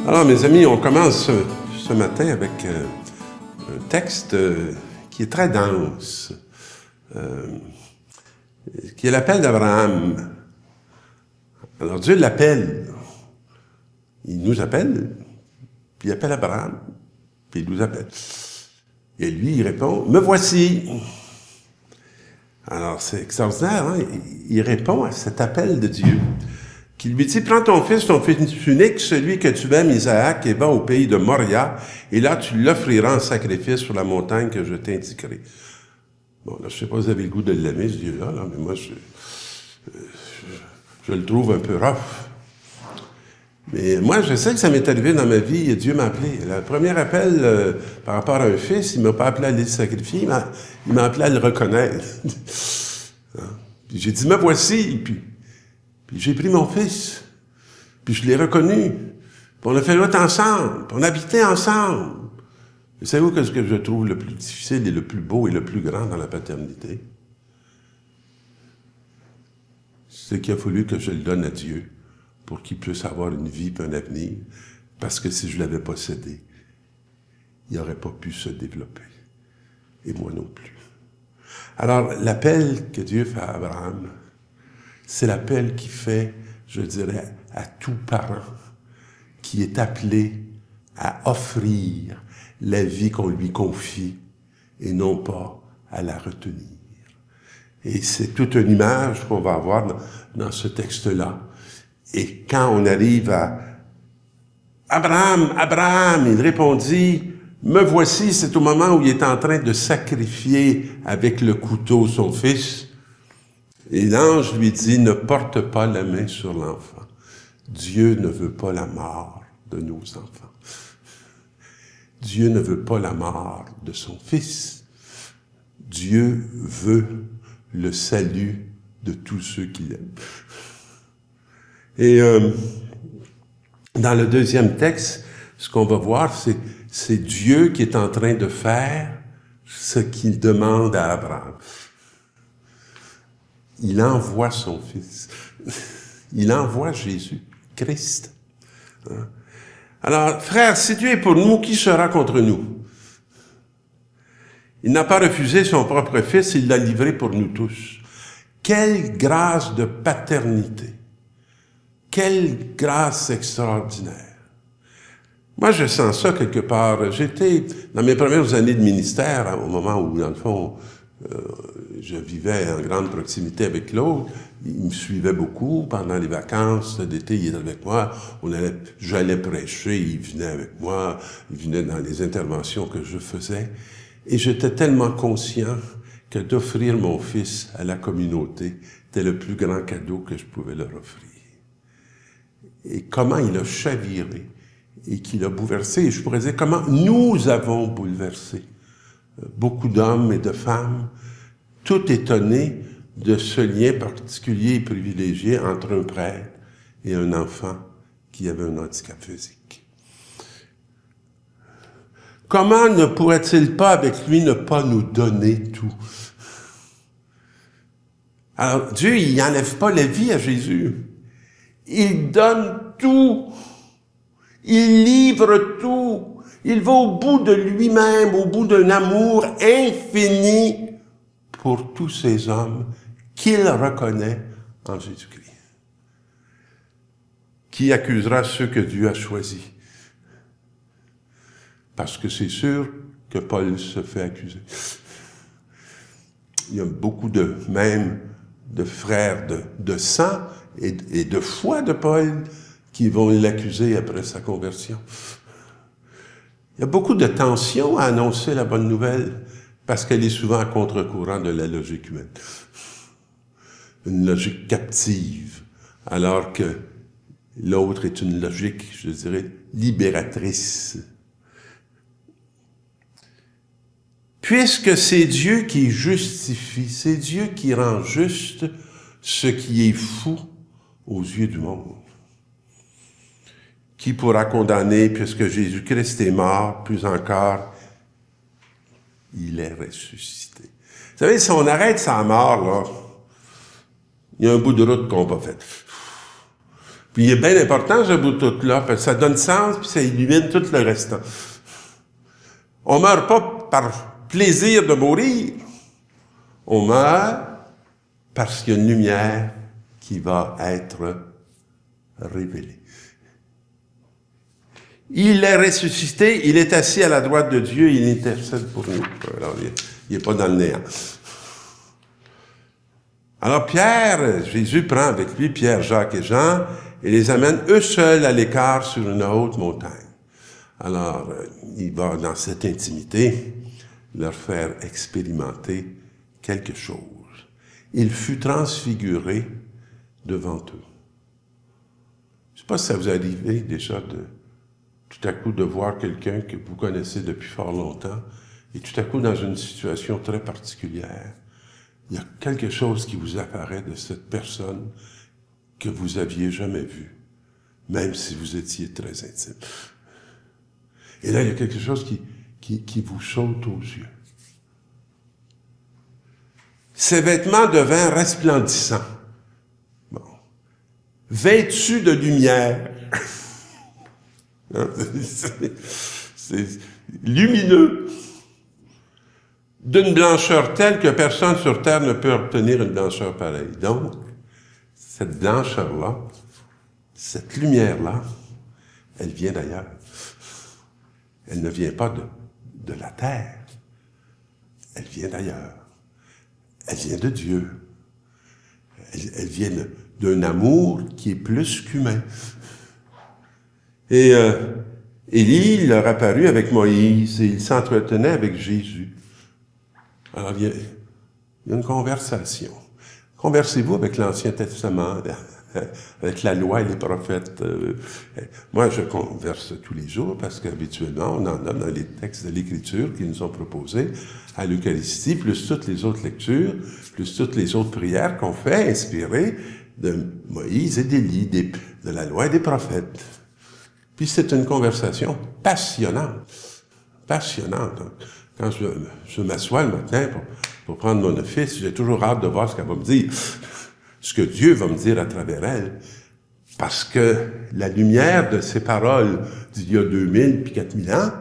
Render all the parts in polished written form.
Alors, mes amis, on commence ce matin avec un texte qui est très dense, qui est l'appel d'Abraham. Alors, Dieu l'appelle. Il nous appelle, puis il appelle Abraham, puis il nous appelle. Et lui, il répond, « Me voici ». Alors, c'est extraordinaire, hein? Il répond à cet appel de Dieu, qui lui dit, « Prends ton fils unique, celui que tu aimes, Isaac, et va au pays de Moria, et là, tu l'offriras en sacrifice sur la montagne que je t'indiquerai. » Bon, là, je sais pas si vous avez le goût de l'aimer, ce Dieu-là, là, mais moi, je le trouve un peu rough. Mais moi, je sais que ça m'est arrivé dans ma vie, et Dieu m'a appelé. Le premier appel par rapport à un fils, il m'a pas appelé à le sacrifier, il m'a appelé à le reconnaître. Puis j'ai dit, « Me voici », puis j'ai pris mon fils, puis je l'ai reconnu, puis on a fait l'autre ensemble, puis on habitait ensemble. Et savez-vous ce que je trouve le plus difficile et le plus beau et le plus grand dans la paternité? C'est qu'il a fallu que je le donne à Dieu pour qu'il puisse avoir une vie et un avenir, parce que si je ne l'avais pas cédé, il n'aurait pas pu se développer. Et moi non plus. Alors, l'appel que Dieu fait à Abraham, c'est l'appel qu'il fait, je dirais, à tout parent qui est appelé à offrir la vie qu'on lui confie et non pas à la retenir. Et c'est toute une image qu'on va avoir dans ce texte-là. Et quand on arrive à Abraham, Abraham, il répondit, « Me voici », c'est au moment où il est en train de sacrifier avec le couteau son fils. Et l'ange lui dit, « Ne porte pas la main sur l'enfant. Dieu ne veut pas la mort de nos enfants. Dieu ne veut pas la mort de son fils. Dieu veut le salut de tous ceux qui l'aiment. » Et dans le deuxième texte, ce qu'on va voir, c'est Dieu qui est en train de faire ce qu'il demande à Abraham. Il envoie son Fils. Il envoie Jésus, Christ. Alors, frères, si Dieu est pour nous, qui sera contre nous? Il n'a pas refusé son propre Fils, il l'a livré pour nous tous. Quelle grâce de paternité! Quelle grâce extraordinaire! Moi, je sens ça quelque part. J'étais, dans mes premières années de ministère, au moment où, dans le fond, je vivais en grande proximité avec l'autre, il me suivait beaucoup. Pendant les vacances d'été, il était avec moi. J'allais prêcher, il venait avec moi. Il venait dans les interventions que je faisais. Et j'étais tellement conscient que d'offrir mon fils à la communauté était le plus grand cadeau que je pouvais leur offrir. Et comment il a chaviré et qu'il a bouleversé, et je pourrais dire comment nous avons bouleversé beaucoup d'hommes et de femmes, tout étonnés de ce lien particulier et privilégié entre un prêtre et un enfant qui avait un handicap physique. Comment ne pourrait-il pas, avec lui, ne pas nous donner tout? Alors, Dieu, il n'enlève pas la vie à Jésus. Il donne tout. Il livre tout. Il va au bout de lui-même, au bout d'un amour infini pour tous ces hommes qu'il reconnaît en Jésus-Christ. Qui accusera ceux que Dieu a choisis? Parce que c'est sûr que Paul se fait accuser. Il y a beaucoup de frères de sang et de foi de Paul qui vont l'accuser après sa conversion. Il y a beaucoup de tension à annoncer la bonne nouvelle parce qu'elle est souvent à contre-courant de la logique humaine. Une logique captive, alors que l'autre est une logique, je dirais, libératrice. Puisque c'est Dieu qui justifie, c'est Dieu qui rend juste ce qui est fou aux yeux du monde. Qui pourra condamner, puisque Jésus-Christ est mort, plus encore, il est ressuscité. Vous savez, si on arrête sa mort, là, il y a un bout de route qu'on n'a pas fait. Puis il est bien important, ce bout de tout-là, parce que ça donne sens, puis ça illumine tout le restant. On meurt pas par plaisir de mourir. On meurt parce qu'il y a une lumière qui va être révélée. Il est ressuscité, il est assis à la droite de Dieu, il intercède pour nous. Alors, il n'est pas dans le néant. Alors Pierre, Jésus prend avec lui Pierre, Jacques et Jean et les amène eux seuls à l'écart sur une haute montagne. Alors, il va dans cette intimité leur faire expérimenter quelque chose. Il fut transfiguré devant eux. Je ne sais pas si ça vous est arrivé déjà tout à coup de voir quelqu'un que vous connaissez depuis fort longtemps et tout à coup dans une situation très particulière. Il y a quelque chose qui vous apparaît de cette personne que vous aviez jamais vue, même si vous étiez très intime. Et là, il y a quelque chose qui vous saute aux yeux. Ses vêtements devinrent resplendissants. Bon. Vêtus de lumière. C'est lumineux. D'une blancheur telle que personne sur terre ne peut obtenir une blancheur pareille. Donc, cette blancheur-là, cette lumière-là, elle vient d'ailleurs. Elle ne vient pas de la terre. Elle vient d'ailleurs. Elle vient de Dieu. Elle vient d'un amour qui est plus qu'humain. Et Élie leur apparut avec Moïse et il s'entretenait avec Jésus. Alors, il y a une conversation. Conversez-vous avec l'Ancien Testament, avec la loi et les prophètes. Moi, je converse tous les jours parce qu'habituellement, on en a dans les textes de l'Écriture qui nous sont proposés à l'Eucharistie, plus toutes les autres lectures, plus toutes les autres prières qu'on fait, inspirées de Moïse et d'Élie, de la loi et des prophètes. Puis c'est une conversation passionnante. Passionnante. Quand je m'assois le matin pour prendre mon office, j'ai toujours hâte de voir ce qu'elle va me dire. Ce que Dieu va me dire à travers elle. Parce que la lumière de ces paroles d'il y a 2000 puis 4000 ans,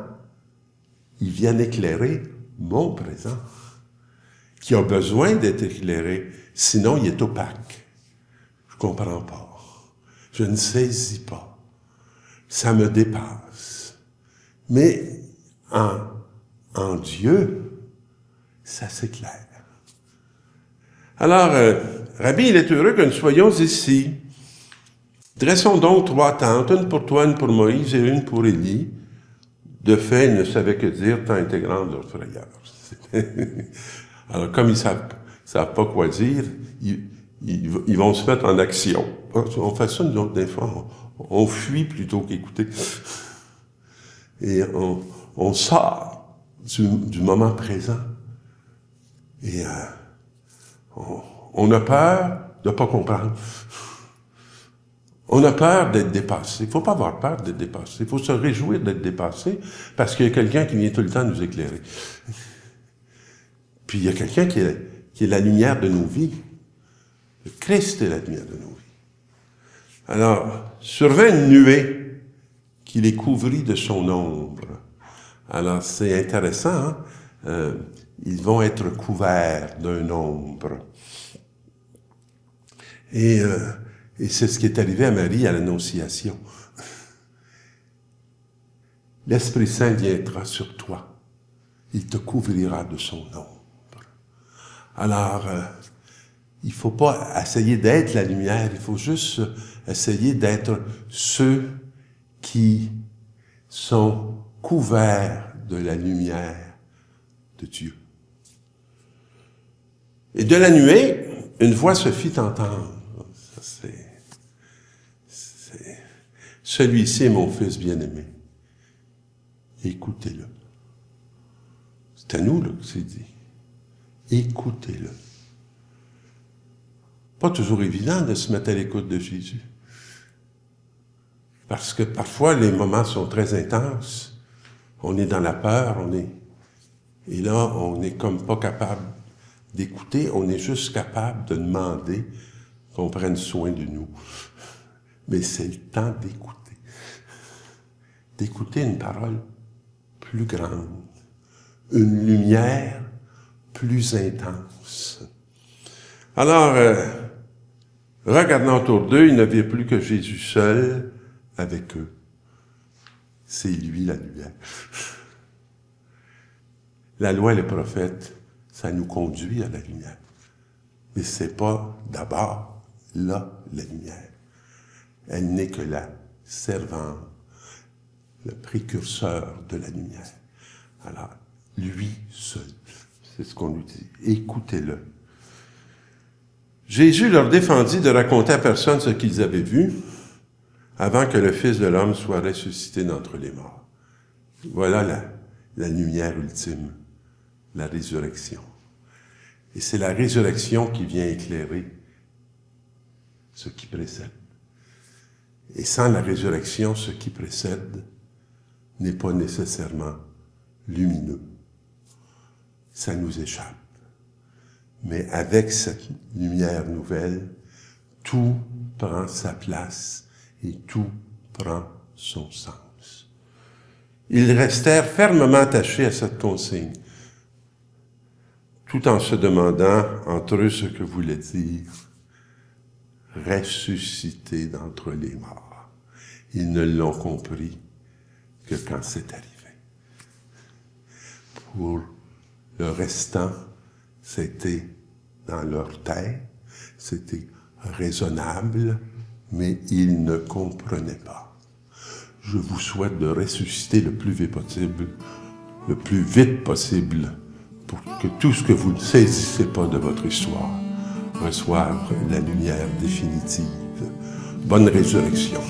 ils viennent éclairer mon présent, qui a besoin d'être éclairé. Sinon, il est opaque. Je comprends pas. Je ne saisis pas. Ça me dépasse. Mais en Dieu, ça s'éclaire. Alors, Rabbi, il est heureux que nous soyons ici. Dressons donc 3 tentes, une pour toi, une pour Moïse et une pour Élie. De fait, ils ne savaient que dire, tant était grande leur frayeur. Alors, comme ils savent pas quoi dire, ils vont se mettre en action. On fait ça, nous autres, des fois, on fuit plutôt qu'écouter. Et on sort du moment présent. Et on a peur de pas comprendre. On a peur d'être dépassé. Il faut pas avoir peur d'être dépassé. Il faut se réjouir d'être dépassé parce qu'il y a quelqu'un qui vient tout le temps nous éclairer. Puis il y a quelqu'un qui est la lumière de nos vies. Le Christ est la lumière de nos vies. Alors, survint une nuée qui les couvrit de son ombre. Alors, c'est intéressant, hein? Ils vont être couverts d'un ombre. Et c'est ce qui est arrivé à Marie à l'Annonciation. L'Esprit Saint viendra sur toi. Il te couvrira de son ombre. Alors, il faut pas essayer d'être la lumière, il faut juste essayer d'être ceux qui sont couverts de la lumière de Dieu. Et de la nuée, une voix se fit entendre. Ça, c'est celui-ci est mon fils bien-aimé. Écoutez-le. C'est à nous là, que c'est dit. Écoutez-le. Pas toujours évident de se mettre à l'écoute de Jésus. Parce que parfois, les moments sont très intenses. On est dans la peur, et là, on n'est comme pas capable d'écouter, on est juste capable de demander qu'on prenne soin de nous. Mais c'est le temps d'écouter une parole plus grande, une lumière plus intense. Alors, regardant autour d'eux, ils ne virent plus que Jésus seul avec eux. C'est lui la lumière. La loi et les prophètes, ça nous conduit à la lumière. Mais c'est pas d'abord là la lumière. Elle n'est que la servante, le précurseur de la lumière. Alors, lui seul, c'est ce qu'on nous dit. Écoutez-le. Jésus leur défendit de raconter à personne ce qu'ils avaient vu avant que le Fils de l'homme soit ressuscité d'entre les morts. Voilà la lumière ultime, la résurrection. Et c'est la résurrection qui vient éclairer ce qui précède. Et sans la résurrection, ce qui précède n'est pas nécessairement lumineux. Ça nous échappe. Mais avec cette lumière nouvelle, tout prend sa place et tout prend son sens. Ils restèrent fermement attachés à cette consigne, tout en se demandant entre eux ce que voulait dire « ressusciter d'entre les morts ». Ils ne l'ont compris que quand c'est arrivé. Pour le restant, c'était dans leur tête, c'était raisonnable, mais ils ne comprenaient pas. Je vous souhaite de ressusciter le plus vite possible, pour que tout ce que vous ne saisissez pas de votre histoire reçoive la lumière définitive. Bonne résurrection.